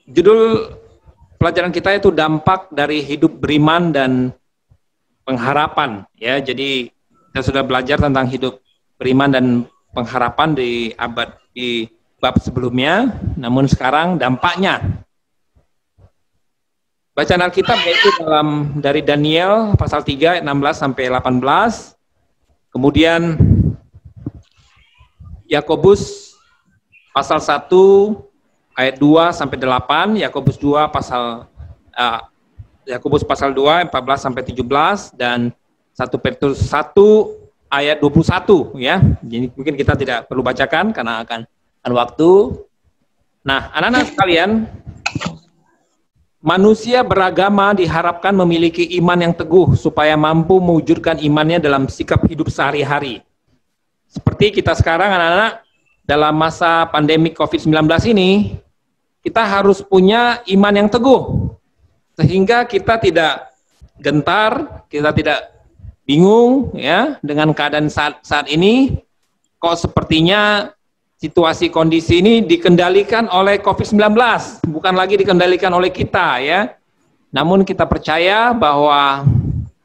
Judul pelajaran kita itu dampak dari hidup beriman dan pengharapan, ya. Jadi kita sudah belajar tentang hidup beriman dan pengharapan di bab sebelumnya, namun sekarang dampaknya. Bacaan Alkitab yaitu dari Daniel pasal 3 ayat 16 sampai 18. Kemudian Yakobus pasal 1 ayat 2 sampai 8, Yakobus 2 Yakobus pasal 2 14 sampai 17, dan 1 Petrus 1 ayat 21, ya. Jadi mungkin kita tidak perlu bacakan karena akan waktu. Nah, anak-anak sekalian, manusia beragama diharapkan memiliki iman yang teguh supaya mampu mewujudkan imannya dalam sikap hidup sehari-hari. Seperti kita sekarang, anak-anak, dalam masa pandemi COVID-19 ini, kita harus punya iman yang teguh, sehingga kita tidak gentar, kita tidak bingung, ya, dengan keadaan saat ini. Kok sepertinya situasi kondisi ini dikendalikan oleh COVID-19, bukan lagi dikendalikan oleh kita, ya. Namun kita percaya bahwa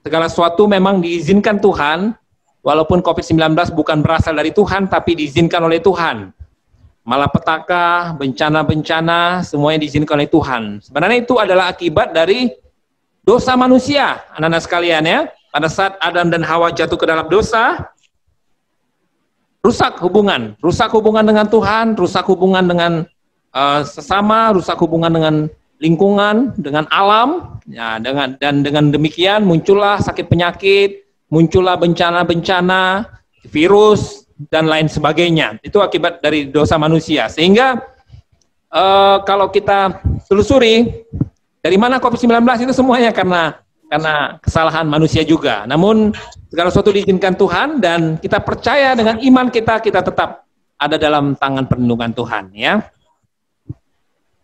segala sesuatu memang diizinkan Tuhan, walaupun COVID-19 bukan berasal dari Tuhan, tapi diizinkan oleh Tuhan. Malapetaka, bencana-bencana, semuanya diizinkan oleh Tuhan. Sebenarnya itu adalah akibat dari dosa manusia, anak-anak sekalian, ya. Pada saat Adam dan Hawa jatuh ke dalam dosa, rusak hubungan dengan Tuhan, rusak hubungan dengan sesama, rusak hubungan dengan lingkungan, dengan alam, ya, dan dengan demikian muncullah sakit penyakit, muncullah bencana-bencana, virus, dan lain sebagainya. Itu akibat dari dosa manusia. Sehingga kalau kita telusuri dari mana COVID-19 itu semuanya karena kesalahan manusia juga. Namun segala sesuatu diizinkan Tuhan, dan kita percaya dengan iman kita tetap ada dalam tangan perlindungan Tuhan, ya.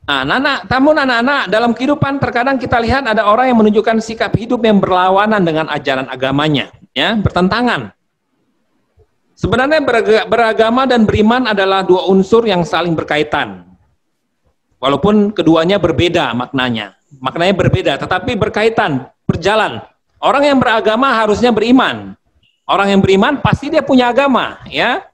Nah, anak-anak, dalam kehidupan terkadang kita lihat ada orang yang menunjukkan sikap hidup yang berlawanan dengan ajaran agamanya, ya, bertentangan. Sebenarnya beragama dan beriman adalah dua unsur yang saling berkaitan. Walaupun keduanya berbeda maknanya berbeda, tetapi berkaitan, berjalan. Orang yang beragama harusnya beriman. Orang yang beriman pasti dia punya agama, ya.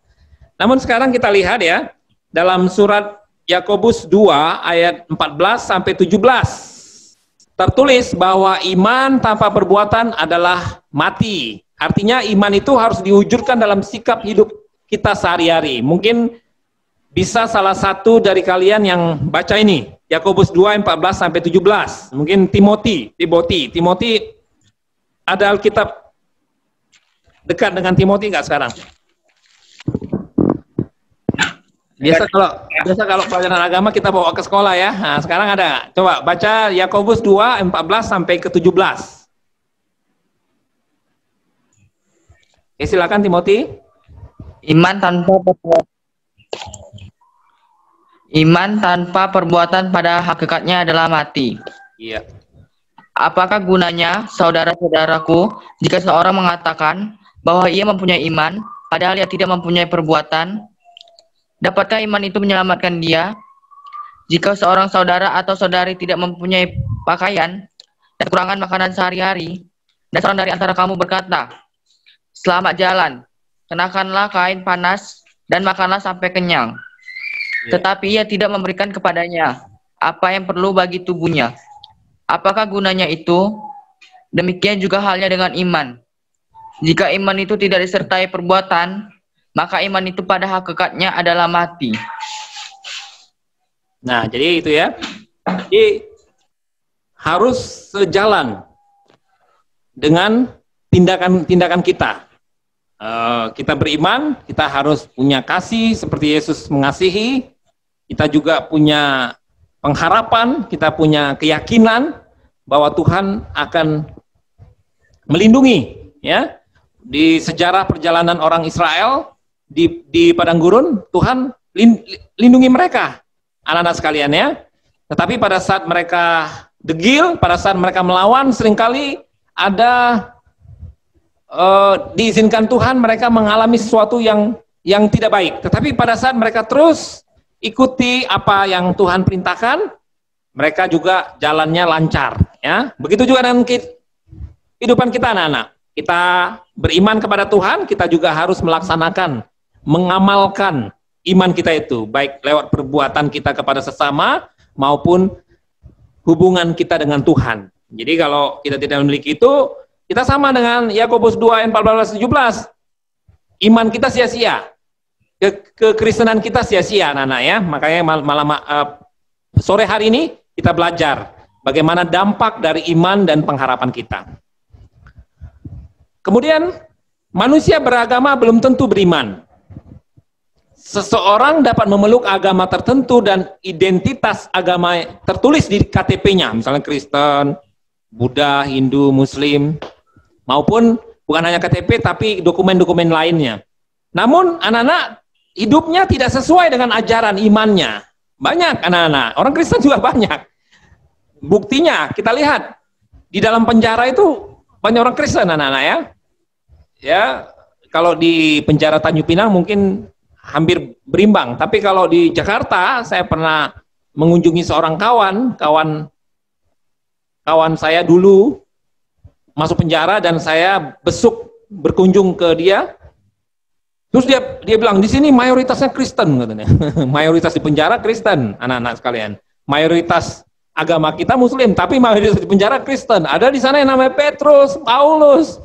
Namun sekarang kita lihat, ya, dalam surat Yakobus 2 ayat 14 sampai 17. Tertulis bahwa iman tanpa perbuatan adalah mati. Artinya iman itu harus diwujudkan dalam sikap hidup kita sehari-hari. Mungkin bisa salah satu dari kalian yang baca ini, Yakobus 2 14 sampai 17. Mungkin Timothy ada Alkitab dekat dengan Timothy nggak sekarang? Biasa kalau pelajaran agama kita bawa ke sekolah, ya. Nah, sekarang ada. Coba baca Yakobus 2 14 sampai ke 17. Oke, silakan Timothy. Iman tanpa perbuatan pada hakikatnya adalah mati. Iya. Apakah gunanya, saudara-saudaraku, jika seorang mengatakan bahwa ia mempunyai iman, padahal ia tidak mempunyai perbuatan? Dapatkah iman itu menyelamatkan dia? Jika seorang saudara atau saudari tidak mempunyai pakaian dan kekurangan makanan sehari-hari, dan seorang dari antara kamu berkata, "Selamat jalan, kenakanlah kain panas dan makanlah sampai kenyang," tetapi ia tidak memberikan kepadanya apa yang perlu bagi tubuhnya, apakah gunanya itu? Demikian juga halnya dengan iman. Jika iman itu tidak disertai perbuatan, maka iman itu pada hakikatnya adalah mati. Nah, jadi itu, ya. Jadi harus sejalan dengan tindakan kita. Kita beriman, kita harus punya kasih seperti Yesus mengasihi. Kita juga punya pengharapan, kita punya keyakinan bahwa Tuhan akan melindungi, ya. Di sejarah perjalanan orang Israel di padang gurun, Tuhan lindungi mereka, anak-anak sekalian, ya. Tetapi pada saat mereka degil, pada saat mereka melawan, seringkali ada diizinkan Tuhan mereka mengalami sesuatu yang tidak baik. Tetapi pada saat mereka terus ikuti apa yang Tuhan perintahkan, mereka juga jalannya lancar. Ya, begitu juga dengan kehidupan kita anak-anak. Kita beriman kepada Tuhan, kita juga harus melaksanakan, mengamalkan iman kita itu, baik lewat perbuatan kita kepada sesama maupun hubungan kita dengan Tuhan. Jadi kalau kita tidak memiliki itu, kita sama dengan Yakobus 2 ayat 14-17. Iman kita sia-sia. Kekristenan kita sia-sia anak-anak ya. Makanya malam sore hari ini kita belajar bagaimana dampak dari iman dan pengharapan kita. Kemudian manusia beragama belum tentu beriman. Seseorang dapat memeluk agama tertentu dan identitas agama tertulis di KTP-nya, misalnya Kristen, Buddha, Hindu, Muslim, maupun bukan hanya KTP tapi dokumen-dokumen lainnya. Namun anak-anak hidupnya tidak sesuai dengan ajaran imannya. Banyak anak-anak, orang Kristen juga banyak. Buktinya kita lihat di dalam penjara itu banyak orang Kristen anak-anak ya. Ya, kalau di penjara Tanjung Pinang mungkin hampir berimbang, tapi kalau di Jakarta saya pernah mengunjungi seorang kawan saya dulu masuk penjara dan saya berkunjung ke dia. Terus dia bilang di sini mayoritasnya Kristen katanya. Mayoritas di penjara Kristen, anak-anak sekalian. Mayoritas agama kita Muslim, tapi mayoritas di penjara Kristen. Ada di sana yang namanya Petrus, Paulus,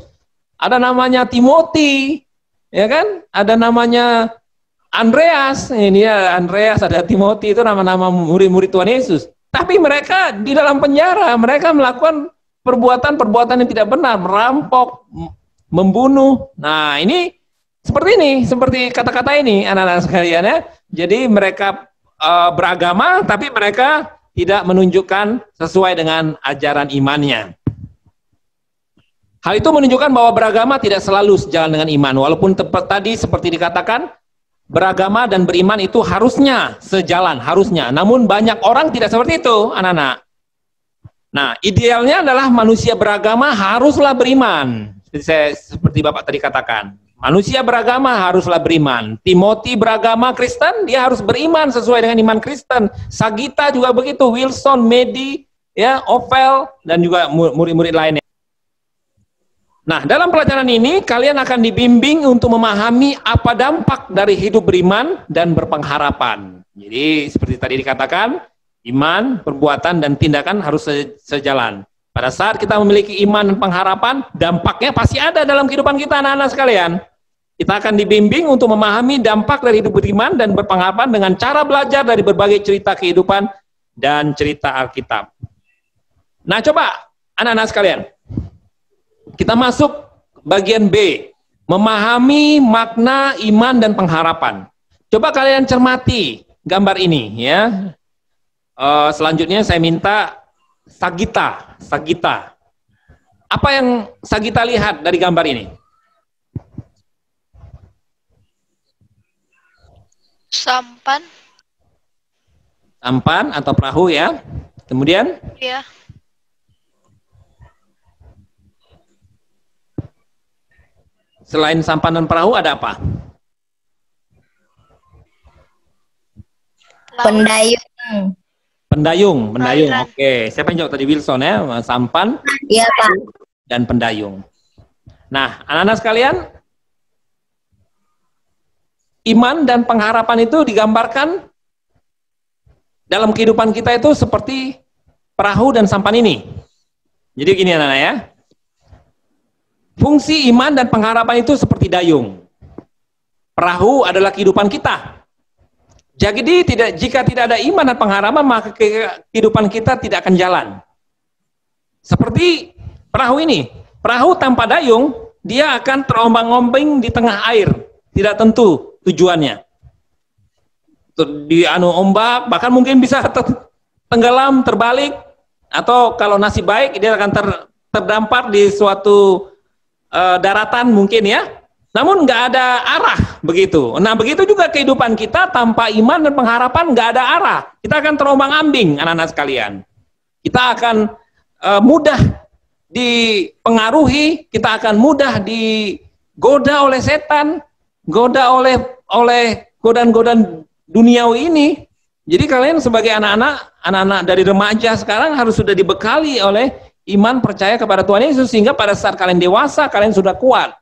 ada namanya Timothy, ya kan? Ada namanya Andreas, ini ya Andreas, ada Timothy, itu nama-nama murid-murid Tuhan Yesus. Tapi mereka di dalam penjara, mereka melakukan perbuatan-perbuatan yang tidak benar, merampok, membunuh. Nah ini seperti kata-kata ini anak-anak sekalian ya. Jadi mereka beragama, tapi mereka tidak menunjukkan sesuai dengan ajaran imannya. Hal itu menunjukkan bahwa beragama tidak selalu sejalan dengan iman. Walaupun tadi seperti dikatakan, beragama dan beriman itu harusnya sejalan, harusnya. Namun banyak orang tidak seperti itu, anak-anak. Nah, idealnya adalah manusia beragama haruslah beriman. Seperti Bapak tadi katakan. Manusia beragama haruslah beriman. Timothy beragama Kristen, dia harus beriman sesuai dengan iman Kristen. Sagita juga begitu, Wilson, Medi, ya, Ovel, dan juga murid-murid lainnya. Nah, dalam pelajaran ini kalian akan dibimbing untuk memahami apa dampak dari hidup beriman dan berpengharapan. Jadi seperti tadi dikatakan, iman, perbuatan, dan tindakan harus sejalan. Pada saat kita memiliki iman dan pengharapan, dampaknya pasti ada dalam kehidupan kita anak-anak sekalian. Kita akan dibimbing untuk memahami dampak dari hidup beriman dan berpengharapan dengan cara belajar dari berbagai cerita kehidupan dan cerita Alkitab. Nah, coba anak-anak sekalian. Kita masuk bagian B, memahami makna iman dan pengharapan. Coba kalian cermati gambar ini ya. Selanjutnya saya minta Sagita. Apa yang Sagita lihat dari gambar ini? Sampan. Sampan atau perahu ya. Kemudian? Iya. Selain sampan dan perahu ada apa? Pendayung. Oke, siapa yang jawab tadi? Wilson ya, sampan. Iya, Pak. Dan pendayung. Nah, anak-anak sekalian, iman dan pengharapan itu digambarkan dalam kehidupan kita itu seperti perahu dan sampan ini. Jadi gini anak-anak ya. Fungsi iman dan pengharapan itu seperti dayung. Perahu adalah kehidupan kita. Jadi jika tidak ada iman dan pengharapan, maka kehidupan kita tidak akan jalan. Seperti perahu ini. Perahu tanpa dayung, dia akan terombang-ombing di tengah air. Tidak tentu tujuannya. Di ombak, bahkan mungkin bisa tenggelam, terbalik. Atau kalau nasib baik, dia akan terdampar di suatu daratan mungkin ya, namun nggak ada arah begitu. Nah begitu juga kehidupan kita tanpa iman dan pengharapan nggak ada arah. Kita akan terombang-ambing anak-anak sekalian. Kita akan mudah dipengaruhi, kita akan mudah digoda oleh setan, goda oleh godaan-godaan duniawi ini, Jadi kalian sebagai anak-anak dari remaja sekarang harus sudah dibekali oleh iman percaya kepada Tuhan Yesus, sehingga pada saat kalian dewasa kalian sudah kuat.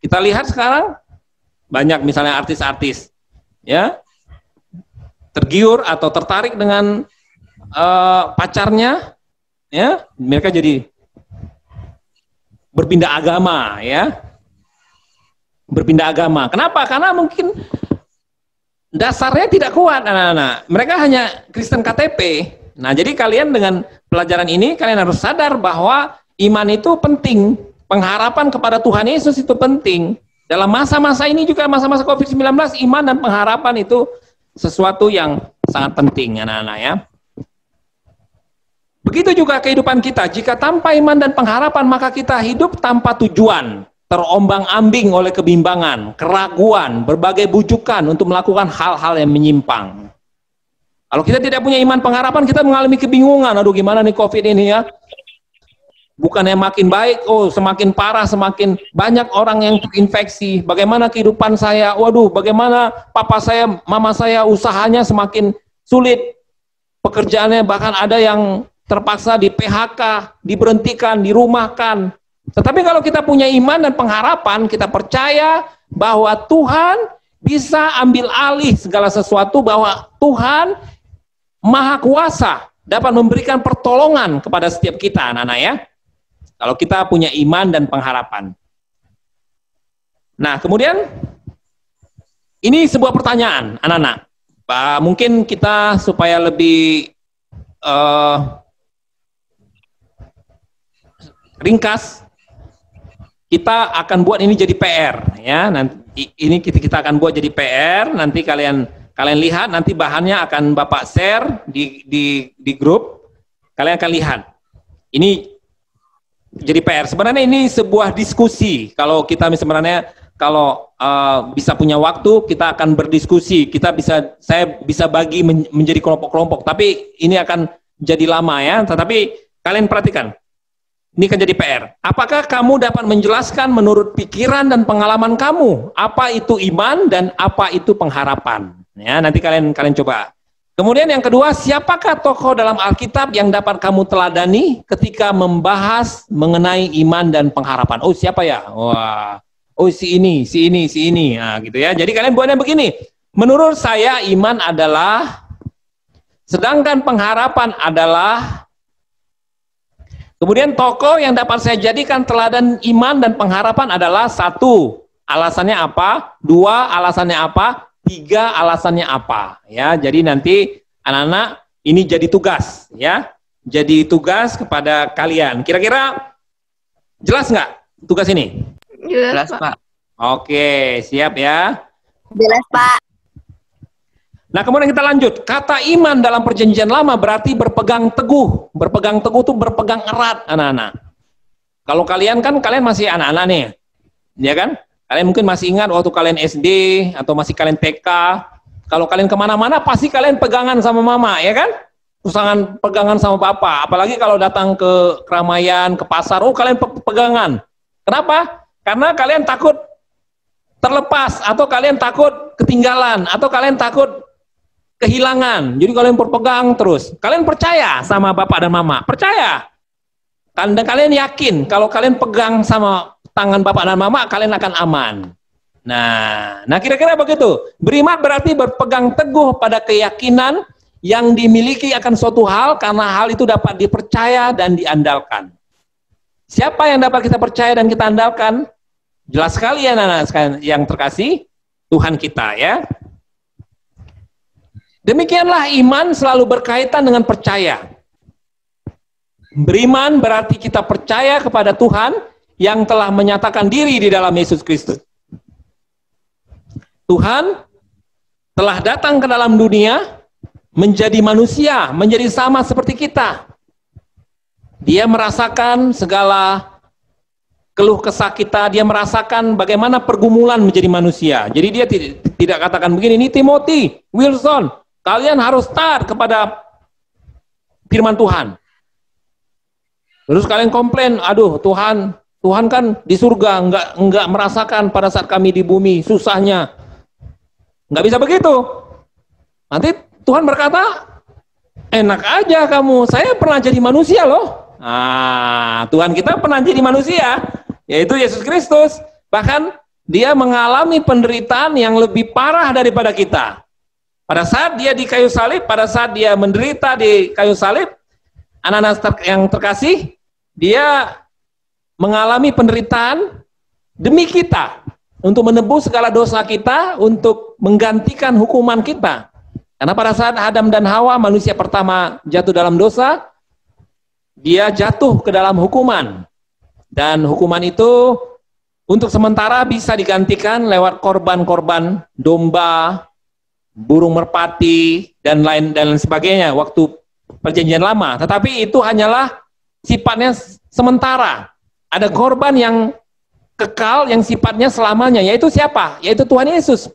Kita lihat sekarang banyak misalnya artis-artis ya tergiur atau tertarik dengan pacarnya, ya mereka jadi berpindah agama, ya berpindah agama. Kenapa? Karena mungkin dasarnya tidak kuat anak-anak. Mereka hanya Kristen KTP. Nah, jadi kalian dengan pelajaran ini kalian harus sadar bahwa iman itu penting. Pengharapan kepada Tuhan Yesus itu penting. Dalam masa-masa ini juga, masa-masa COVID-19, iman dan pengharapan itu sesuatu yang sangat penting anak-anak ya. Begitu juga kehidupan kita. Jika tanpa iman dan pengharapan, maka kita hidup tanpa tujuan, terombang-ambing oleh kebimbangan, keraguan, berbagai bujukan untuk melakukan hal-hal yang menyimpang. Kalau kita tidak punya iman pengharapan, kita mengalami kebingungan. Aduh, gimana nih COVID ini ya? Bukannya makin baik, oh semakin parah, semakin banyak orang yang terinfeksi. Bagaimana kehidupan saya? Waduh, bagaimana papa saya, mama saya, usahanya semakin sulit. Pekerjaannya bahkan ada yang terpaksa di PHK, diberhentikan, dirumahkan. Tetapi kalau kita punya iman dan pengharapan, kita percaya bahwa Tuhan bisa ambil alih segala sesuatu, bahwa Tuhan Maha Kuasa dapat memberikan pertolongan kepada setiap kita, anak-anak ya. Kalau kita punya iman dan pengharapan. Nah, kemudian ini sebuah pertanyaan, anak-anak. Mungkin kita supaya lebih ringkas, kita akan buat ini jadi PR ya. Nanti ini kita akan buat jadi PR. Nanti kalian lihat, nanti bahannya akan Bapak share di grup. Kalian akan lihat. Ini jadi PR. Sebenarnya ini sebuah diskusi. Kalau kita sebenarnya kalau bisa punya waktu, kita akan berdiskusi. Saya bisa bagi menjadi kelompok-kelompok. Tapi ini akan jadi lama ya. Tetapi kalian perhatikan. Ini kan jadi PR. Apakah kamu dapat menjelaskan menurut pikiran dan pengalaman kamu apa itu iman dan apa itu pengharapan? Ya, nanti kalian coba. Kemudian yang kedua, siapakah tokoh dalam Alkitab yang dapat kamu teladani ketika membahas mengenai iman dan pengharapan? Oh, siapa ya? Wah, oh si ini. Nah, gitu ya. Jadi kalian buatnya begini. Menurut saya iman adalah, sedangkan pengharapan adalah. Kemudian tokoh yang dapat saya jadikan teladan iman dan pengharapan adalah 1, alasannya apa? 2, alasannya apa? 3, alasannya apa? Ya, jadi nanti anak-anak ini jadi tugas, ya. Jadi tugas kepada kalian. Kira-kira jelas nggak tugas ini? Jelas, Pak. Oke, siap ya. Jelas, Pak. Nah, kemudian kita lanjut. Kata iman dalam perjanjian lama berarti berpegang teguh. Berpegang teguh itu berpegang erat, anak-anak. Kalau kalian masih anak-anak nih, ya kan? Kalian mungkin masih ingat waktu kalian SD atau masih kalian TK. Kalau kalian kemana-mana pasti kalian pegangan sama mama, ya kan? Pegangan sama papa. Apalagi kalau datang ke keramaian, ke pasar, oh kalian pegangan. Kenapa? Karena kalian takut terlepas, atau kalian takut ketinggalan, atau kalian takut kehilangan. Jadi kalian berpegang terus. Kalian percaya sama bapak dan mama, percaya. Dan kalian yakin kalau kalian pegang sama tangan bapak dan mama, kalian akan aman. Nah kira-kira begitu. Beriman berarti berpegang teguh pada keyakinan yang dimiliki akan suatu hal, karena hal itu dapat dipercaya dan diandalkan. Siapa yang dapat kita percaya dan kita andalkan? Jelas sekali ya anak-anak yang terkasih, Tuhan kita ya. Demikianlah iman selalu berkaitan dengan percaya. Beriman berarti kita percaya kepada Tuhan yang telah menyatakan diri di dalam Yesus Kristus. Tuhan telah datang ke dalam dunia, menjadi manusia, menjadi sama seperti kita. Dia merasakan segala keluh kesah kita, dia merasakan bagaimana pergumulan menjadi manusia. Jadi dia tidak katakan begini, ini Timothy, Wilson, kalian harus taat kepada firman Tuhan. Terus kalian komplain, aduh Tuhan kan di surga enggak merasakan pada saat kami di bumi susahnya. Enggak bisa begitu. Nanti Tuhan berkata, enak aja kamu, saya pernah jadi manusia loh. Nah, Tuhan kita pernah jadi manusia, yaitu Yesus Kristus. Bahkan dia mengalami penderitaan yang lebih parah daripada kita. Pada saat dia di kayu salib, pada saat dia menderita di kayu salib, anak-anak yang terkasih, dia mengalami penderitaan demi kita, untuk menebus segala dosa kita, untuk menggantikan hukuman kita. Karena pada saat Adam dan Hawa, manusia pertama jatuh dalam dosa, dia jatuh ke dalam hukuman. Dan hukuman itu untuk sementara bisa digantikan lewat korban-korban domba, burung merpati, dan lain sebagainya waktu perjanjian lama. Tetapi itu hanyalah sifatnya sementara. Ada korban yang kekal, yang sifatnya selamanya, yaitu siapa? Yaitu Tuhan Yesus,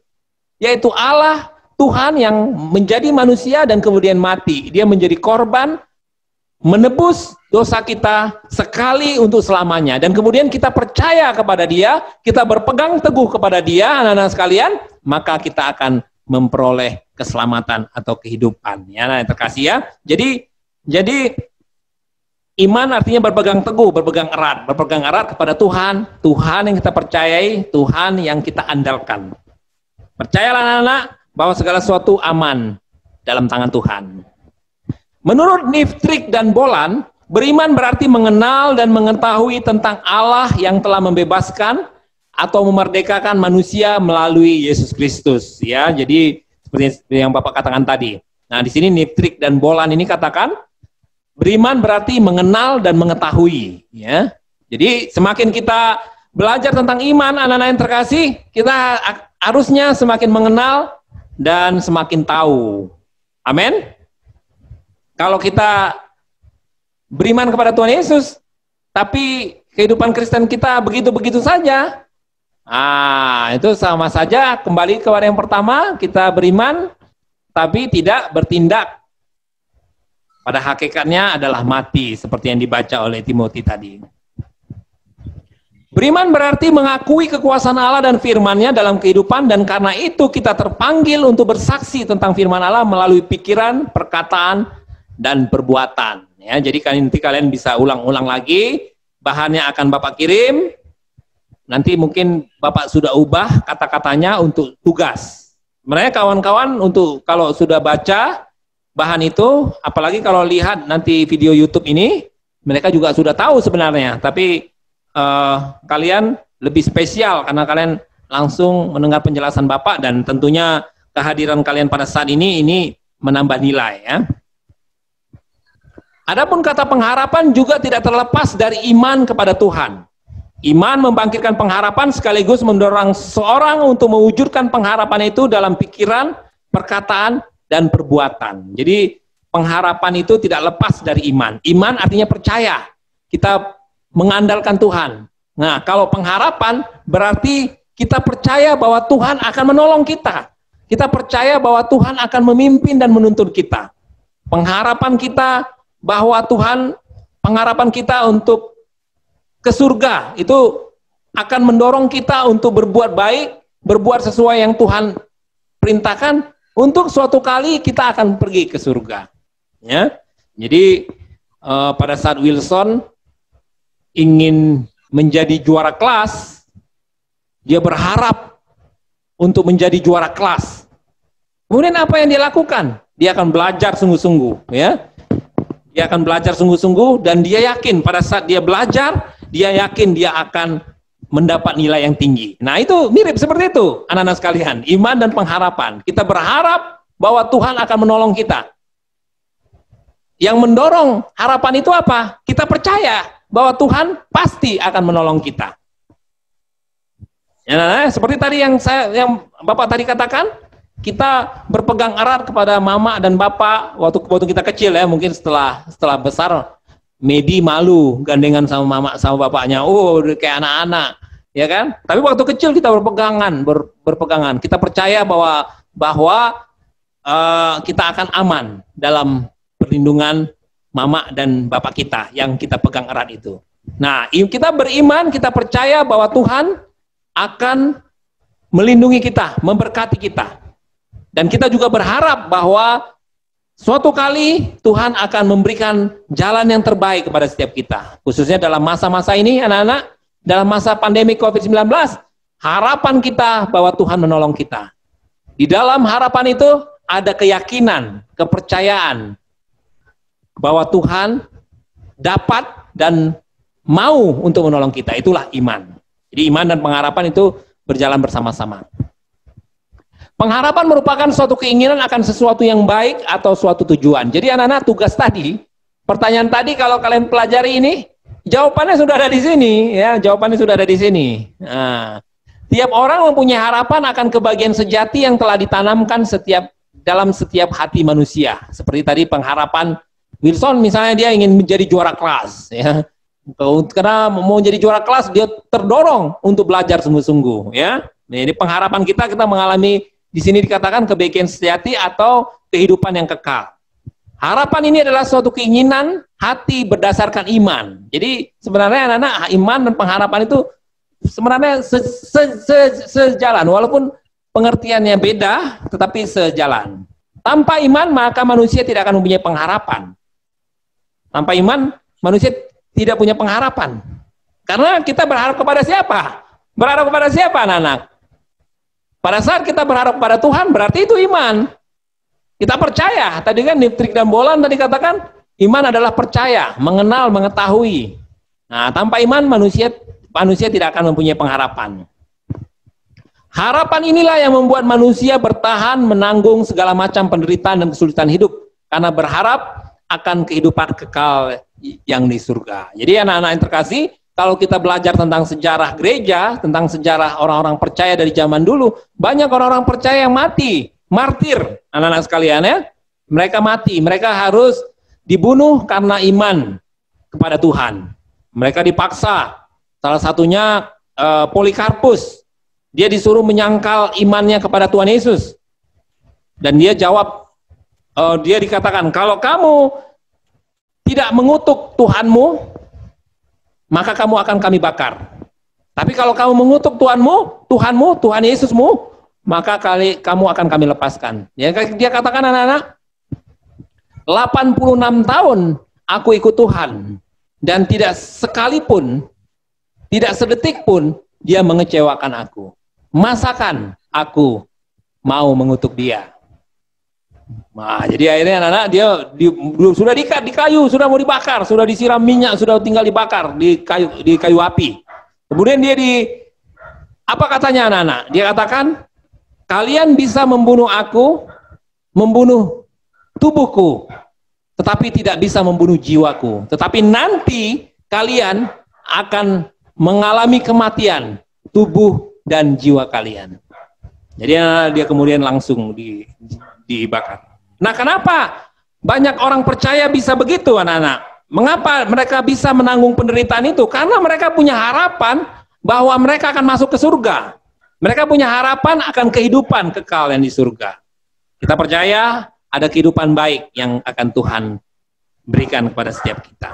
yaitu Allah, Tuhan yang menjadi manusia dan kemudian mati. Dia menjadi korban, menebus dosa kita sekali untuk selamanya. Dan kemudian kita percaya kepada dia, kita berpegang teguh kepada dia, anak-anak sekalian, maka kita akan memperoleh keselamatan atau kehidupan. Ya, nah, terkasih ya. Jadi iman artinya berpegang teguh, berpegang erat kepada Tuhan, Tuhan yang kita percayai, Tuhan yang kita andalkan. Percayalah anak-anak bahwa segala sesuatu aman dalam tangan Tuhan. Menurut Niftrick dan Bolan, beriman berarti mengenal dan mengetahui tentang Allah yang telah membebaskan atau memerdekakan manusia melalui Yesus Kristus. Ya, jadi seperti yang Bapak katakan tadi. Nah, di sini Niftrick dan Bolan ini katakan beriman berarti mengenal dan mengetahui. Ya, jadi semakin kita belajar tentang iman, anak-anak yang terkasih, kita harusnya semakin mengenal dan semakin tahu. Amin. Kalau kita beriman kepada Tuhan Yesus, tapi kehidupan Kristen kita begitu-begitu saja, itu sama saja kembali kepada yang pertama, kita beriman, tapi tidak bertindak. Pada hakikatnya adalah mati, seperti yang dibaca oleh Timothy tadi. Beriman berarti mengakui kekuasaan Allah dan firman-Nya dalam kehidupan, dan karena itu kita terpanggil untuk bersaksi tentang firman Allah melalui pikiran, perkataan, dan perbuatan. Ya, jadi nanti kalian bisa ulang-ulang lagi, bahannya akan Bapak kirim, nanti mungkin Bapak sudah ubah kata-katanya untuk tugas. Mereka kawan-kawan untuk kalau sudah baca bahan itu, apalagi kalau lihat nanti video YouTube ini, mereka juga sudah tahu sebenarnya, tapi kalian lebih spesial karena kalian langsung mendengar penjelasan Bapak, dan tentunya kehadiran kalian pada saat ini menambah nilai ya. Adapun kata pengharapan juga tidak terlepas dari iman kepada Tuhan. Iman membangkitkan pengharapan sekaligus mendorong seseorang untuk mewujudkan pengharapan itu dalam pikiran, perkataan, dan perbuatan. Jadi pengharapan itu tidak lepas dari iman. Iman artinya percaya. Kita mengandalkan Tuhan. Nah, kalau pengharapan berarti kita percaya bahwa Tuhan akan menolong kita. Kita percaya bahwa Tuhan akan memimpin dan menuntun kita. Pengharapan kita bahwa pengharapan kita untuk ke surga itu akan mendorong kita untuk berbuat baik, berbuat sesuai yang Tuhan perintahkan, untuk suatu kali kita akan pergi ke surga. Ya, jadi pada saat Wilson ingin menjadi juara kelas, dia berharap untuk menjadi juara kelas. Kemudian apa yang dia lakukan? Dia akan belajar sungguh-sungguh, ya. Dia akan belajar sungguh-sungguh, dan dia yakin pada saat dia belajar, dia yakin dia akan mendapat nilai yang tinggi. Nah, itu mirip seperti itu, anak-anak sekalian, iman dan pengharapan. Kita berharap bahwa Tuhan akan menolong kita. Yang mendorong harapan itu apa? Kita percaya bahwa Tuhan pasti akan menolong kita. Ya, seperti tadi yang Bapak tadi katakan, kita berpegang erat kepada mama dan bapak waktu kita kecil ya, mungkin setelah besar Medi malu gandengan sama mama sama bapaknya, kayak anak-anak, ya kan? Tapi waktu kecil kita berpegangan, kita percaya bahwa kita akan aman dalam perlindungan mama dan bapak kita yang kita pegang erat itu. Nah, kita beriman, kita percaya bahwa Tuhan akan melindungi kita, memberkati kita. Dan kita juga berharap bahwa suatu kali Tuhan akan memberikan jalan yang terbaik kepada setiap kita. Khususnya dalam masa-masa ini, anak-anak, dalam masa pandemi COVID-19, harapan kita bahwa Tuhan menolong kita. Di dalam harapan itu ada keyakinan, kepercayaan bahwa Tuhan dapat dan mau untuk menolong kita. Itulah iman. Jadi iman dan pengharapan itu berjalan bersama-sama. Pengharapan merupakan suatu keinginan akan sesuatu yang baik atau suatu tujuan. Jadi anak-anak, tugas tadi, pertanyaan tadi kalau kalian pelajari ini, jawabannya sudah ada di sini, ya. Jawabannya sudah ada di sini. Nah, tiap orang mempunyai harapan akan kebahagiaan sejati yang telah ditanamkan dalam setiap hati manusia. Seperti tadi pengharapan Wilson, misalnya dia ingin menjadi juara kelas, ya. Karena mau jadi juara kelas, dia terdorong untuk belajar sungguh-sungguh, ya. Jadi pengharapan kita mengalami di sini dikatakan kebahagiaan sejati atau kehidupan yang kekal. Harapan ini adalah suatu keinginan hati berdasarkan iman. Jadi sebenarnya anak-anak, iman dan pengharapan itu sebenarnya sejalan, walaupun pengertiannya beda, tetapi sejalan. Tanpa iman maka manusia tidak akan mempunyai pengharapan. Tanpa iman manusia tidak punya pengharapan. Karena kita berharap kepada siapa? Berharap kepada siapa, anak-anak? Pada saat kita berharap kepada Tuhan, berarti itu iman. Kita percaya. Tadi kan di Trik dan Bolan tadi katakan, iman adalah percaya, mengenal, mengetahui. Nah, tanpa iman manusia tidak akan mempunyai pengharapan. Harapan inilah yang membuat manusia bertahan menanggung segala macam penderitaan dan kesulitan hidup. Karena berharap akan kehidupan kekal yang di surga. Jadi anak-anak yang terkasih, kalau kita belajar tentang sejarah gereja, tentang sejarah orang-orang percaya dari zaman dulu, banyak orang-orang percaya yang mati, martir, anak-anak sekalian ya. Mereka mati, mereka harus dibunuh karena iman kepada Tuhan. Mereka dipaksa, salah satunya Polikarpus, dia disuruh menyangkal imannya kepada Tuhan Yesus. Dan dia jawab, dia dikatakan, kalau kamu tidak mengutuk Tuhanmu, maka kamu akan kami bakar. Tapi kalau kamu mengutuk Tuhanmu, Tuhan Yesusmu, maka kamu akan kami lepaskan. Ya, dia katakan anak-anak, 86 tahun aku ikut Tuhan, dan tidak sekalipun, tidak sedetik pun dia mengecewakan aku. Masakan aku mau mengutuk dia? Nah, jadi akhirnya anak-anak dia sudah di kayu, sudah mau dibakar, sudah disiram minyak, sudah tinggal dibakar di kayu api. Kemudian dia apa katanya anak-anak? Dia katakan, kalian bisa membunuh aku, membunuh tubuhku, tetapi tidak bisa membunuh jiwaku. Tetapi nanti kalian akan mengalami kematian tubuh dan jiwa kalian. Jadi dia kemudian langsung dibakar. Nah, kenapa banyak orang percaya bisa begitu, anak-anak? Mengapa mereka bisa menanggung penderitaan itu? Karena mereka punya harapan bahwa mereka akan masuk ke surga. Mereka punya harapan akan kehidupan kekal yang di surga. Kita percaya ada kehidupan baik yang akan Tuhan berikan kepada setiap kita.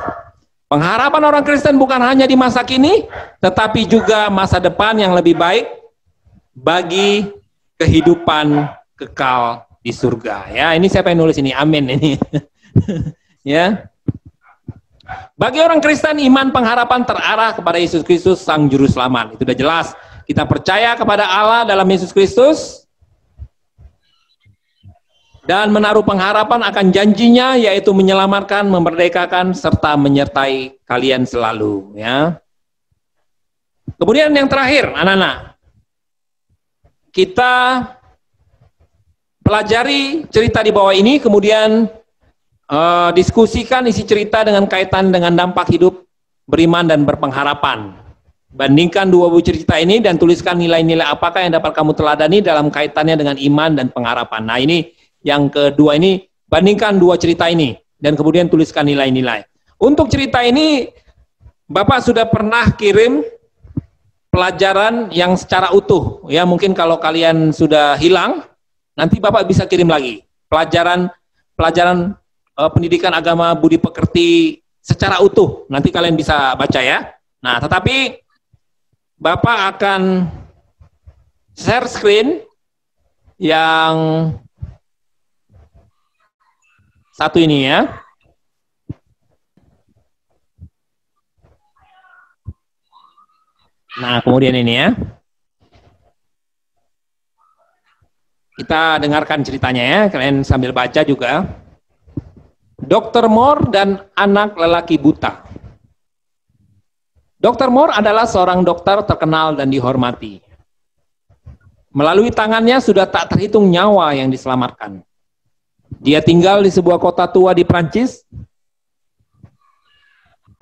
Pengharapan orang Kristen bukan hanya di masa kini, tetapi juga masa depan yang lebih baik bagi kehidupan kekal di surga. Ya, ini siapa yang nulis ini? Amin ini. Ya. Bagi orang Kristen, iman pengharapan terarah kepada Yesus Kristus Sang Juru Selamat. Itu sudah jelas. Kita percaya kepada Allah dalam Yesus Kristus dan menaruh pengharapan akan janjinya, yaitu menyelamatkan, memerdekakan, serta menyertai kalian selalu. Ya. Kemudian yang terakhir, anak-anak, kita pelajari cerita di bawah ini, kemudian diskusikan isi cerita dengan kaitan dengan dampak hidup beriman dan berpengharapan. Bandingkan dua buku cerita ini dan tuliskan nilai-nilai apakah yang dapat kamu teladani dalam kaitannya dengan iman dan pengharapan. Nah, ini yang kedua ini, bandingkan dua cerita ini dan kemudian tuliskan nilai-nilai. Untuk cerita ini, Bapak sudah pernah kirim pelajaran yang secara utuh. Ya, mungkin kalau kalian sudah hilang, nanti Bapak bisa kirim lagi pelajaran pendidikan agama budi pekerti secara utuh. Nanti kalian bisa baca ya. Nah, tetapi Bapak akan share screen yang Satu ini ya. Nah, kemudian ini ya. Kita dengarkan ceritanya ya, kalian sambil baca juga. Dr. Moore dan anak lelaki buta. Dr. Moore adalah seorang dokter terkenal dan dihormati. Melalui tangannya sudah tak terhitung nyawa yang diselamatkan. Dia tinggal di sebuah kota tua di Prancis.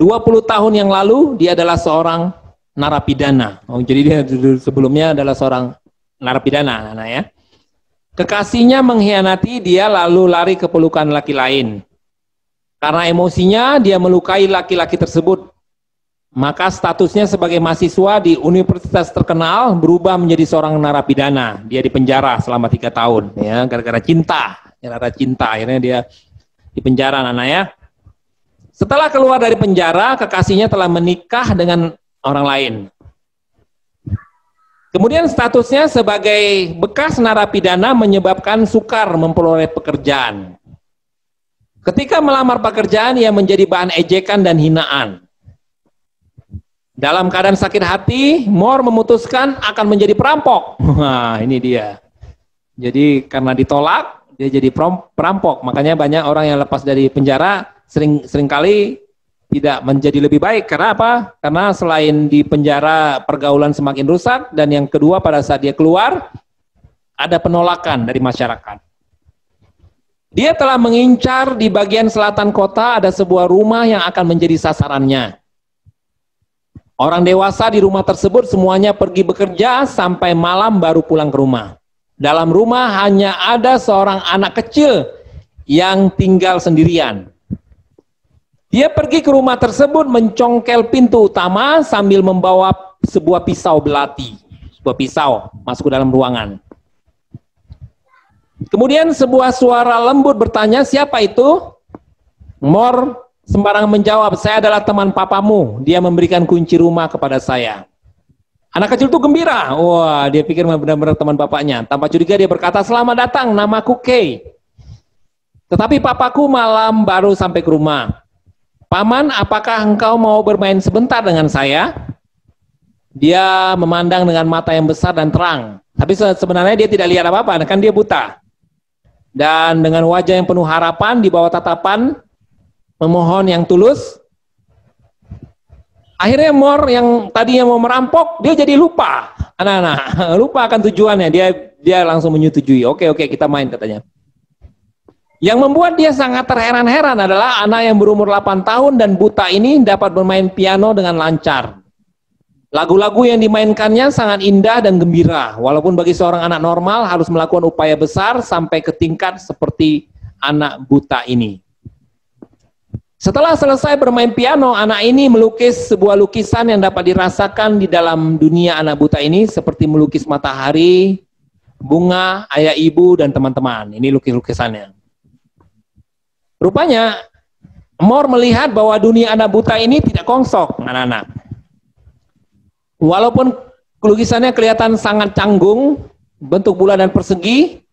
20 tahun yang lalu dia adalah seorang narapidana. Oh, jadi dia sebelumnya adalah seorang narapidana, anak ya. Kekasihnya mengkhianati dia lalu lari ke pelukan laki lain. Karena emosinya dia melukai laki-laki tersebut. Maka statusnya sebagai mahasiswa di universitas terkenal berubah menjadi seorang narapidana. Dia dipenjara selama 3 tahun ya, gara-gara cinta. Gara-gara cinta akhirnya dia dipenjara, anak ya. Setelah keluar dari penjara, kekasihnya telah menikah dengan orang lain. Kemudian statusnya sebagai bekas narapidana menyebabkan sukar memperoleh pekerjaan. Ketika melamar pekerjaan, ia menjadi bahan ejekan dan hinaan. Dalam keadaan sakit hati, Moore memutuskan akan menjadi perampok. Nah, ini dia. Jadi karena ditolak, dia jadi perampok. Makanya banyak orang yang lepas dari penjara seringkali tidak menjadi lebih baik. Karena apa? Karena selain di penjara pergaulan semakin rusak, dan yang kedua pada saat dia keluar ada penolakan dari masyarakat. Dia telah mengincar di bagian selatan kota ada sebuah rumah yang akan menjadi sasarannya. Orang dewasa di rumah tersebut semuanya pergi bekerja sampai malam baru pulang ke rumah. Dalam rumah hanya ada seorang anak kecil yang tinggal sendirian. Dia pergi ke rumah tersebut mencongkel pintu utama sambil membawa sebuah pisau belati. Sebuah pisau masuk ke dalam ruangan. Kemudian sebuah suara lembut bertanya, "Siapa itu?" Moore sembarangan menjawab, "Saya adalah teman papamu. Dia memberikan kunci rumah kepada saya." Anak kecil itu gembira. Wah, dia pikir benar-benar teman bapaknya. Tanpa curiga dia berkata, "Selamat datang, namaku Kay. Tetapi papaku malam baru sampai ke rumah. Paman, apakah engkau mau bermain sebentar dengan saya?" Dia memandang dengan mata yang besar dan terang. Tapi sebenarnya dia tidak lihat apa-apa, kan dia buta. Dan dengan wajah yang penuh harapan, di bawah tatapan memohon yang tulus, akhirnya Moore yang tadinya mau merampok, dia jadi lupa. Anak-anak, lupa akan tujuannya. Dia langsung menyetujui. Oke, kita main, katanya. Yang membuat dia sangat terheran-heran adalah anak yang berumur 8 tahun dan buta ini dapat bermain piano dengan lancar. Lagu-lagu yang dimainkannya sangat indah dan gembira, walaupun bagi seorang anak normal harus melakukan upaya besar sampai ke tingkat seperti anak buta ini. Setelah selesai bermain piano, anak ini melukis sebuah lukisan yang dapat dirasakan di dalam dunia anak buta ini, seperti melukis matahari, bunga, ayah ibu, dan teman-teman. Ini lukisannya. Rupanya, Moore melihat bahwa dunia anak buta ini tidak kongsok, anak-anak. Walaupun lukisannya kelihatan sangat canggung, bentuk bulat dan persegi,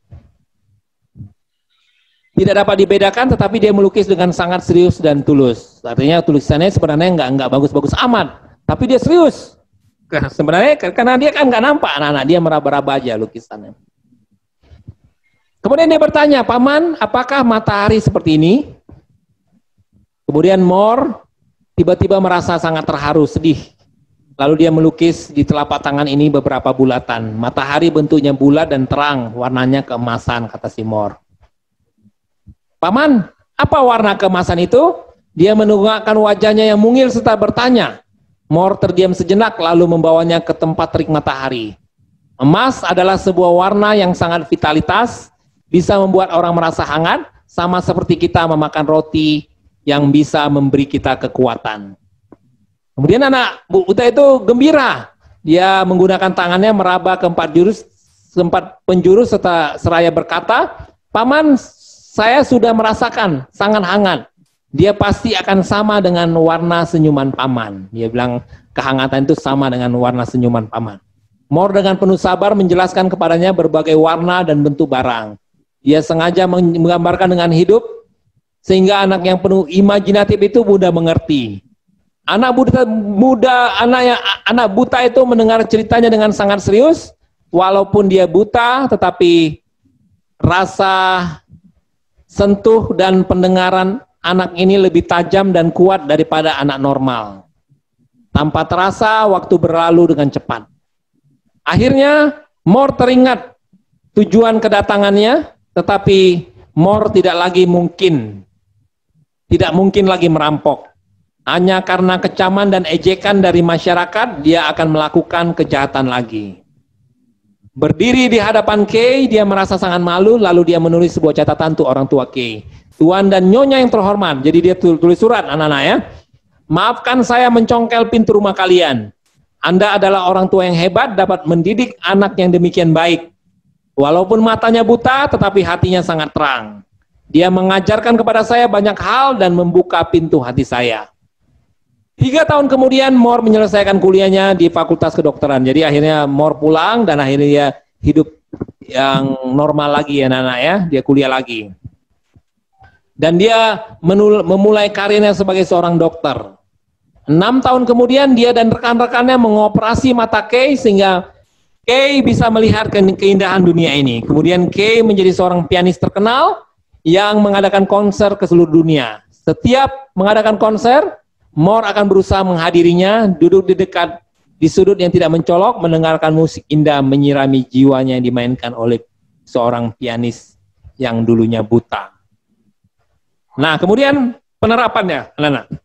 tidak dapat dibedakan, tetapi dia melukis dengan sangat serius dan tulus. Artinya tulisannya sebenarnya nggak bagus-bagus amat, tapi dia serius. Sebenarnya karena dia kan nggak nampak, anak-anak, dia meraba-raba aja lukisannya. Kemudian dia bertanya, "Paman, apakah matahari seperti ini?" Kemudian Moore tiba-tiba merasa sangat terharu, sedih. Lalu dia melukis di telapak tangan ini beberapa bulatan. Matahari bentuknya bulat dan terang, warnanya keemasan, kata si Moore. "Paman, apa warna keemasan itu?" Dia menundukkan wajahnya yang mungil serta bertanya. Moore terdiam sejenak lalu membawanya ke tempat terik matahari. Emas adalah sebuah warna yang sangat vitalitas, bisa membuat orang merasa hangat, sama seperti kita memakan roti yang bisa memberi kita kekuatan. Kemudian anak buta itu gembira. Dia menggunakan tangannya meraba ke 4 penjuru seraya berkata, "Paman, saya sudah merasakan sangat hangat. Dia pasti akan sama dengan warna senyuman paman." Dia bilang kehangatan itu sama dengan warna senyuman paman. Moore dengan penuh sabar menjelaskan kepadanya berbagai warna dan bentuk barang. Dia sengaja menggambarkan dengan hidup sehingga anak yang penuh imajinatif itu mudah mengerti. Anak buta itu mendengar ceritanya dengan sangat serius, walaupun dia buta, tetapi rasa sentuh dan pendengaran anak ini lebih tajam dan kuat daripada anak normal. Tanpa terasa, waktu berlalu dengan cepat. Akhirnya, Mor teringat tujuan kedatangannya, tetapi Mor tidak mungkin lagi merampok. Hanya karena kecaman dan ejekan dari masyarakat, dia akan melakukan kejahatan lagi. Berdiri di hadapan Kay, dia merasa sangat malu, lalu dia menulis sebuah catatan untuk orang tua Kay. Tuan dan Nyonya yang terhormat, jadi dia tulis surat anak-anak ya. Maafkan saya mencongkel pintu rumah kalian. Anda adalah orang tua yang hebat, dapat mendidik anak yang demikian baik. Walaupun matanya buta, tetapi hatinya sangat terang. Dia mengajarkan kepada saya banyak hal dan membuka pintu hati saya. 3 tahun kemudian Mor menyelesaikan kuliahnya di Fakultas Kedokteran. Jadi akhirnya Mor pulang dan akhirnya dia hidup yang normal lagi ya anak-anak ya. Dia kuliah lagi. Dan dia memulai karirnya sebagai seorang dokter. 6 tahun kemudian dia dan rekan-rekannya mengoperasi mata Kay sehingga Kay bisa melihat keindahan dunia ini. Kemudian Kay menjadi seorang pianis terkenal yang mengadakan konser ke seluruh dunia. Setiap mengadakan konser, Mor akan berusaha menghadirinya, duduk di sudut yang tidak mencolok, mendengarkan musik indah menyirami jiwanya yang dimainkan oleh seorang pianis yang dulunya buta. Nah, kemudian penerapannya, anak-anak.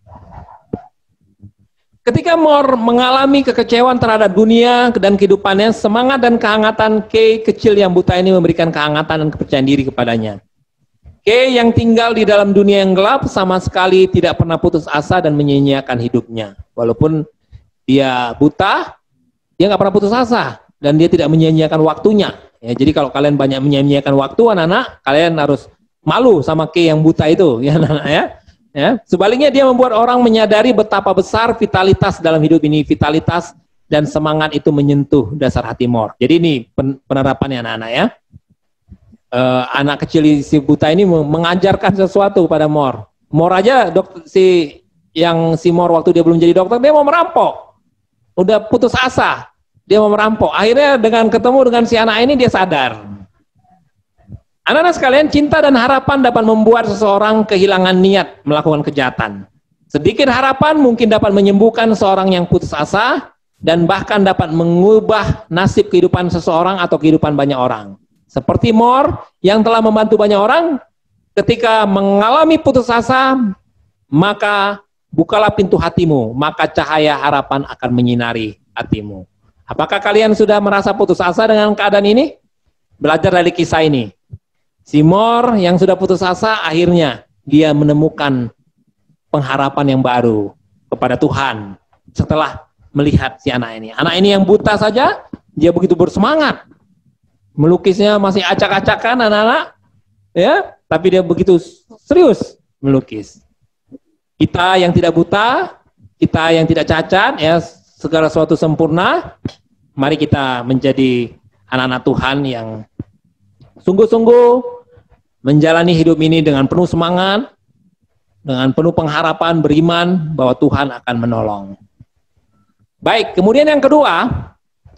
Ketika Mor mengalami kekecewaan terhadap dunia dan kehidupannya, semangat dan kehangatan Kay kecil yang buta ini memberikan kehangatan dan kepercayaan diri kepadanya. Kay yang tinggal di dalam dunia yang gelap sama sekali tidak pernah putus asa dan menyia-nyiakan hidupnya. Walaupun dia buta, dia nggak pernah putus asa dan dia tidak menyia-nyiakan waktunya. Ya, jadi kalau kalian banyak menyia-nyiakan waktu, anak-anak, kalian harus malu sama Kay yang buta itu, ya anak-anak ya. Ya. Sebaliknya dia membuat orang menyadari betapa besar vitalitas dalam hidup ini, vitalitas dan semangat itu menyentuh dasar hati Mor. Jadi ini penerapannya anak-anak ya. Anak kecil si buta ini mengajarkan sesuatu kepada Mor. Mor aja si Mor waktu dia belum jadi dokter, dia mau merampok. Udah putus asa, dia mau merampok. Akhirnya dengan ketemu dengan si anak ini dia sadar. Anak-anak sekalian, cinta dan harapan dapat membuat seseorang kehilangan niat melakukan kejahatan. Sedikit harapan mungkin dapat menyembuhkan seorang yang putus asa dan bahkan dapat mengubah nasib kehidupan seseorang atau kehidupan banyak orang. Seperti Mor yang telah membantu banyak orang, ketika mengalami putus asa, maka bukalah pintu hatimu, maka cahaya harapan akan menyinari hatimu. Apakah kalian sudah merasa putus asa dengan keadaan ini? Belajar dari kisah ini. Si Mor yang sudah putus asa, akhirnya dia menemukan pengharapan yang baru kepada Tuhan setelah melihat si anak ini. Anak ini yang buta saja, dia begitu bersemangat. Melukisnya masih acak-acakan anak-anak, ya, tapi dia begitu serius melukis. Kita yang tidak buta, kita yang tidak cacat, ya, segala sesuatu sempurna, mari kita menjadi anak-anak Tuhan yang sungguh-sungguh menjalani hidup ini dengan penuh semangat, dengan penuh pengharapan, beriman bahwa Tuhan akan menolong. Baik, kemudian yang kedua,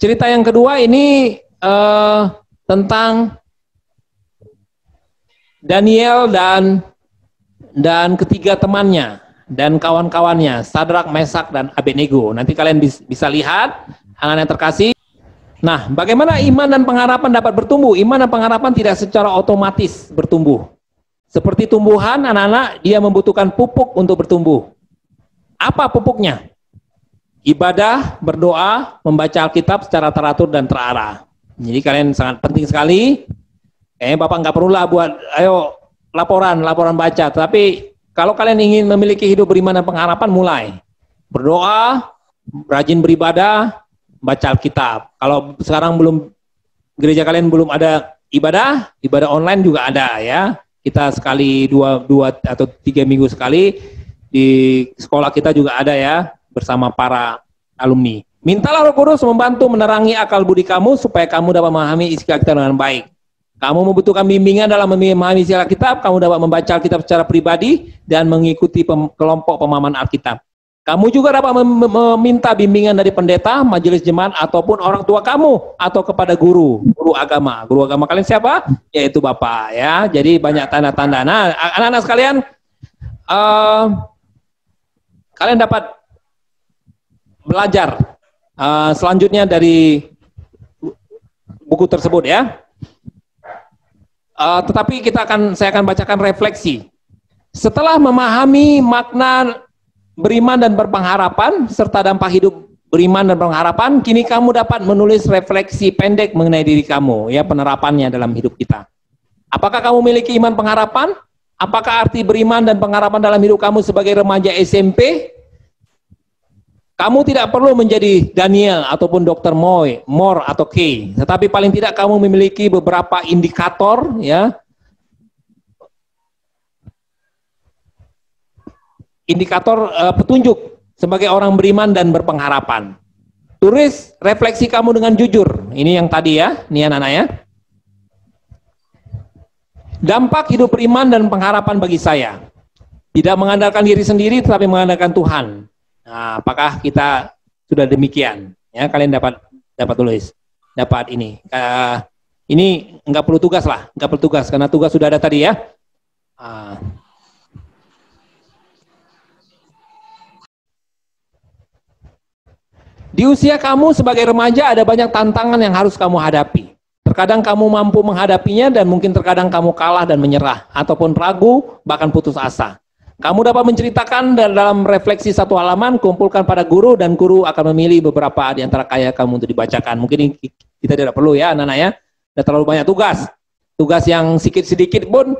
cerita yang kedua ini tentang Daniel dan ketiga temannya dan kawan-kawannya, Sadrak, Mesak, dan Abednego. Nanti kalian bisa lihat, anak-anak yang terkasih. Nah, bagaimana iman dan pengharapan dapat bertumbuh? Iman dan pengharapan tidak secara otomatis bertumbuh. Seperti tumbuhan, anak-anak, dia membutuhkan pupuk untuk bertumbuh. Apa pupuknya? Ibadah, berdoa, membaca Alkitab secara teratur dan terarah. Jadi kalian sangat penting sekali. Kayaknya Bapak nggak perlulah buat, ayo laporan baca. Tapi kalau kalian ingin memiliki hidup beriman dan pengharapan, mulai berdoa, rajin beribadah, baca Alkitab. Kalau sekarang gereja kalian belum ada ibadah online juga ada ya. Kita sekali dua atau 3 minggu sekali di sekolah kita juga ada ya bersama para alumni. Mintalah Roh Kudus membantu menerangi akal budi kamu supaya kamu dapat memahami isi Alkitab dengan baik. Kamu membutuhkan bimbingan dalam memahami isi Alkitab, kamu dapat membaca Alkitab secara pribadi dan mengikuti kelompok pemahaman Alkitab. Kamu juga dapat meminta bimbingan dari pendeta, majelis jemaat, ataupun orang tua kamu, atau kepada guru agama. Guru agama kalian siapa? Yaitu Bapak, ya. Jadi banyak tanda-tanda. Nah, anak-anak sekalian, kalian dapat belajar selanjutnya dari buku tersebut, ya. Tetapi saya akan bacakan refleksi. Setelah memahami makna beriman dan berpengharapan serta dampak hidup beriman dan berpengharapan, kini kamu dapat menulis refleksi pendek mengenai diri kamu, ya, penerapannya dalam hidup kita. Apakah kamu memiliki iman pengharapan? Apakah arti beriman dan pengharapan dalam hidup kamu sebagai remaja SMP? Kamu tidak perlu menjadi Daniel ataupun Dr. Moore atau Kay, tetapi paling tidak kamu memiliki beberapa indikator, ya, indikator petunjuk sebagai orang beriman dan berpengharapan. Tulis refleksi kamu dengan jujur. Ini yang tadi, ya, ini anak-anak, ya. Dampak hidup beriman dan pengharapan bagi saya. Tidak mengandalkan diri sendiri, tetapi mengandalkan Tuhan. Nah, apakah kita sudah demikian? Ya, kalian dapat tulis, dapat ini. Ini nggak perlu tugas lah, nggak perlu tugas karena tugas sudah ada tadi, ya. Di usia kamu sebagai remaja ada banyak tantangan yang harus kamu hadapi. Terkadang kamu mampu menghadapinya dan mungkin terkadang kamu kalah dan menyerah ataupun ragu bahkan putus asa. Kamu dapat menceritakan dalam refleksi satu halaman, kumpulkan pada guru dan guru akan memilih beberapa di antara karya kamu untuk dibacakan. Mungkin kita tidak perlu, ya, anak-anak, ya. Ada terlalu banyak tugas. Tugas yang sedikit pun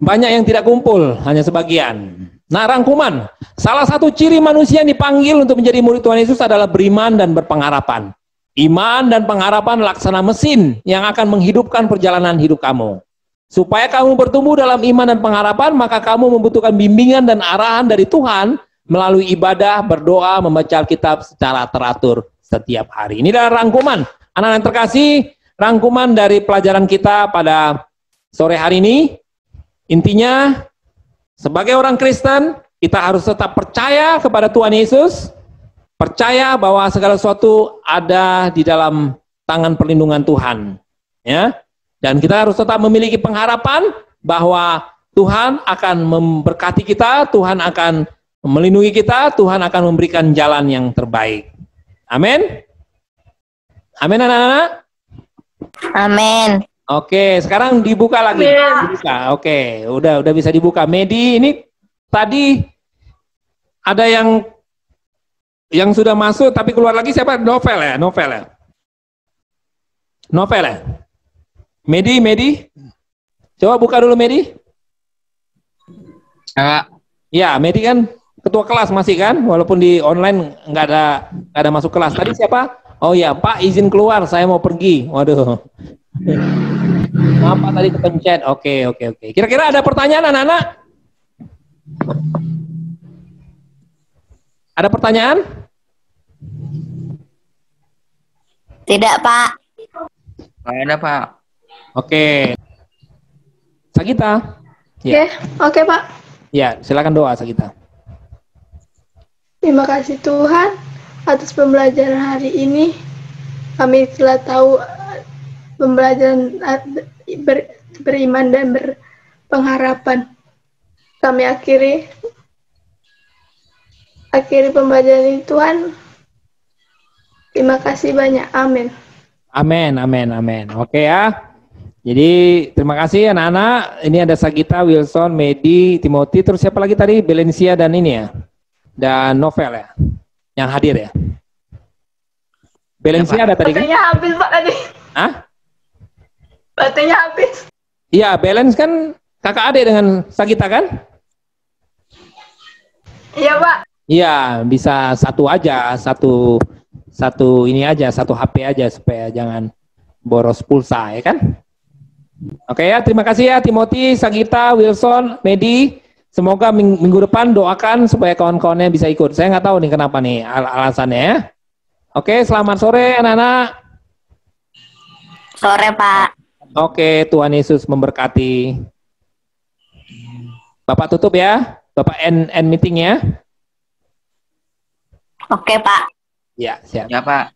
banyak yang tidak kumpul, hanya sebagian. Nah, rangkuman. Salah satu ciri manusia yang dipanggil untuk menjadi murid Tuhan Yesus adalah beriman dan berpengharapan. Iman dan pengharapan laksana mesin yang akan menghidupkan perjalanan hidup kamu. Supaya kamu bertumbuh dalam iman dan pengharapan, maka kamu membutuhkan bimbingan dan arahan dari Tuhan melalui ibadah, berdoa, membaca Alkitab secara teratur setiap hari. Ini adalah rangkuman. Anak-anak yang terkasih, rangkuman dari pelajaran kita pada sore hari ini. Intinya, sebagai orang Kristen, kita harus tetap percaya kepada Tuhan Yesus, percaya bahwa segala sesuatu ada di dalam tangan perlindungan Tuhan, ya. Dan kita harus tetap memiliki pengharapan bahwa Tuhan akan memberkati kita, Tuhan akan melindungi kita, Tuhan akan memberikan jalan yang terbaik. Amin. Amin, anak-anak. Amin. Oke, sekarang dibuka lagi. Dibuka. Oke, udah bisa dibuka. Medi, ini tadi ada yang sudah masuk tapi keluar lagi siapa? Novel ya. Novel ya. Medi. Coba buka dulu, Medi. Ya, Medi kan ketua kelas masih kan, walaupun di online nggak ada masuk kelas. Tadi siapa? Oh ya, Pak, izin keluar, saya mau pergi. Waduh. Kenapa tadi kepencet? Oke. Kira-kira ada pertanyaan, anak-anak? Ada pertanyaan? Tidak, Pak. Nggak ada, Pak. Oke. Sagita. Ya. Oke, Pak. Ya, silakan doa Sagita. Terima kasih Tuhan atas pembelajaran hari ini. Kami telah tahu pembelajaran beriman dan berpengharapan. Kami akhiri pembelajaran ini, Tuhan. Terima kasih banyak. Amin. Amin. Oke ya. Jadi terima kasih anak-anak. Ini ada Sagita, Wilson, Medi, Timothy, terus siapa lagi tadi? Belencia dan ini ya. Dan Novel ya. Yang hadir ya. Belencia ada tadi kan? Baterainya habis, Pak, tadi. Hah? Baterainya habis. Iya, Balance kan kakak adik dengan Sagita kan? Iya, Pak. Iya, bisa satu aja, satu ini aja, satu HP aja supaya jangan boros pulsa ya kan? Oke ya, terima kasih ya Timothy, Sagita, Wilson, Medi. Semoga minggu depan doakan supaya kawan-kawannya bisa ikut. Saya nggak tahu nih kenapa nih alasannya ya. Oke, selamat sore anak-anak. Sore, Pak. Oke, Tuhan Yesus memberkati. Bapak tutup ya. Bapak end meeting ya. Oke, Pak. Ya, siap. Ya, Pak.